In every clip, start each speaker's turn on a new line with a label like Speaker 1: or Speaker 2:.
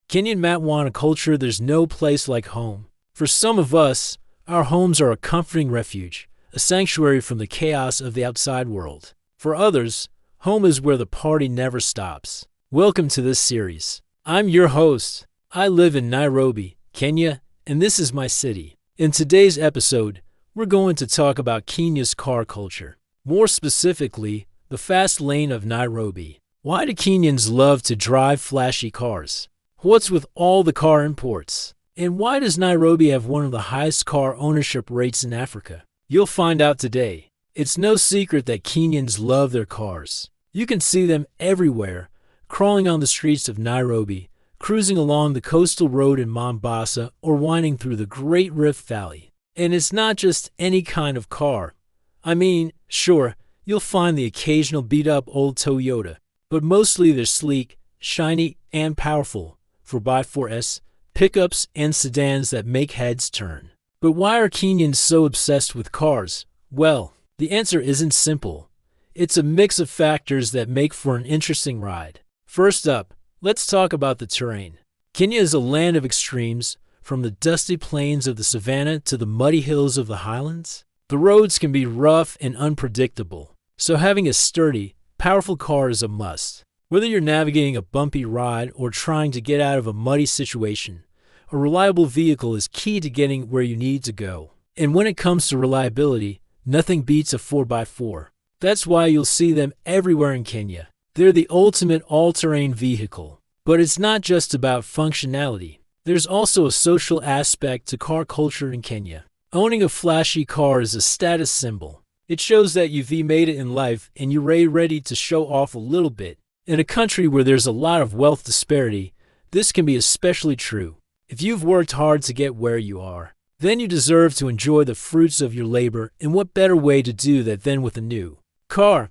Speaker 1: Kenyan Matwana culture, there's no place like home. For some of us, our homes are a comforting refuge, a sanctuary from the chaos of the outside world. For others, home is where the party never stops. Welcome to this series. I'm your host. I live in Nairobi, Kenya, and this is my city. In today's episode, we're going to talk about Kenya's car culture. More specifically, the fast lane of Nairobi. Why do Kenyans love to drive flashy cars? What's with all the car imports? And why does Nairobi have one of the highest car ownership rates in Africa? You'll find out today. It's no secret that Kenyans love their cars. You can see them everywhere, crawling on the streets of Nairobi, cruising along the coastal road in Mombasa, or winding through the Great Rift Valley. And it's not just any kind of car. I mean, sure, you'll find the occasional beat-up old Toyota, but mostly they're sleek, shiny, and powerful. 4x4s, pickups, and sedans that make heads turn. But why are Kenyans so obsessed with cars? Well, the answer isn't simple. It's a mix of factors that make for an interesting ride. First up, let's talk about the terrain. Kenya is a land of extremes, from the dusty plains of the savannah to the muddy hills of the highlands. The roads can be rough and unpredictable, so having a sturdy, powerful car is a must. Whether you're navigating a bumpy ride or trying to get out of a muddy situation, a reliable vehicle is key to getting where you need to go. And when it comes to reliability, nothing beats a 4x4. That's why you'll see them everywhere in Kenya. They're the ultimate all-terrain vehicle. But it's not just about functionality. There's also a social aspect to car culture in Kenya. Owning a flashy car is a status symbol. It shows that you've made it in life and you're ready to show off a little bit. In a country where there's a lot of wealth disparity, this can be especially true. If you've worked hard to get where you are, then you deserve to enjoy the fruits of your labor, and what better way to do that than with a new car?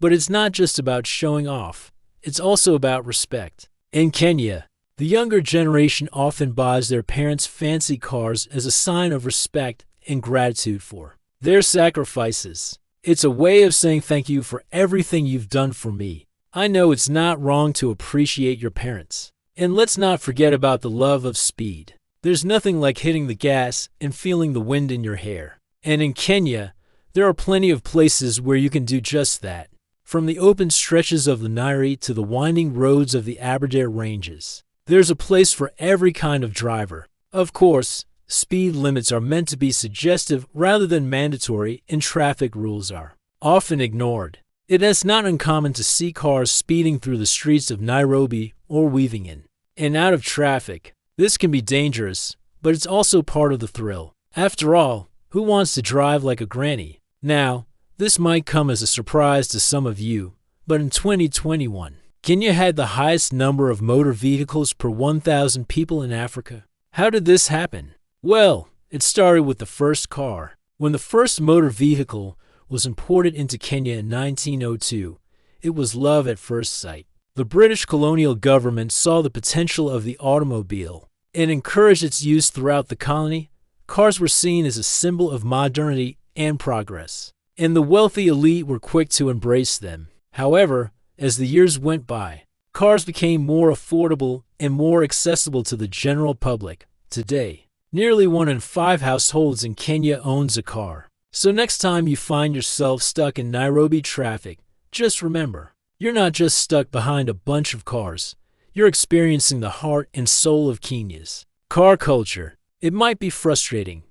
Speaker 1: But it's not just about showing off. It's also about respect. In Kenya, the younger generation often buys their parents' fancy cars as a sign of respect and gratitude for their sacrifices. It's a way of saying thank you for everything you've done for me. I know it's not wrong to appreciate your parents. And let's not forget about the love of speed. There's nothing like hitting the gas and feeling the wind in your hair. And in Kenya, there are plenty of places where you can do just that. From the open stretches of the Nairi to the winding roads of the Aberdare Ranges, there's a place for every kind of driver. Of course, speed limits are meant to be suggestive rather than mandatory, and traffic rules are often ignored. It is not uncommon to see cars speeding through the streets of Nairobi or weaving in and out of traffic. This can be dangerous, but it's also part of the thrill. After all, who wants to drive like a granny? Now, this might come as a surprise to some of you, but in 2021, Kenya had the highest number of motor vehicles per 1,000 people in Africa. How did this happen? Well, it started with the first car. When the first motor vehicle was imported into Kenya in 1902, it was love at first sight. The British colonial government saw the potential of the automobile and encouraged its use throughout the colony. Cars were seen as a symbol of modernity and progress, and the wealthy elite were quick to embrace them. However, as the years went by, cars became more affordable and more accessible to the general public. Today, nearly 1 in 5 households in Kenya owns a car. So next time you find yourself stuck in Nairobi traffic, just remember, you're not just stuck behind a bunch of cars. You're experiencing the heart and soul of Kenya's car culture. It might be frustrating,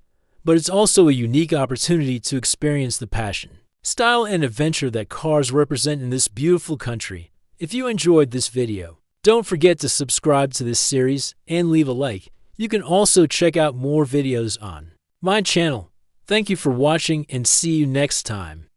Speaker 1: but it's also a unique opportunity to experience the passion, style, and adventure that cars represent in this beautiful country. If you enjoyed this video, don't forget to subscribe to this series and leave a like. You can also check out more videos on my channel. Thank you for watching and see you next time.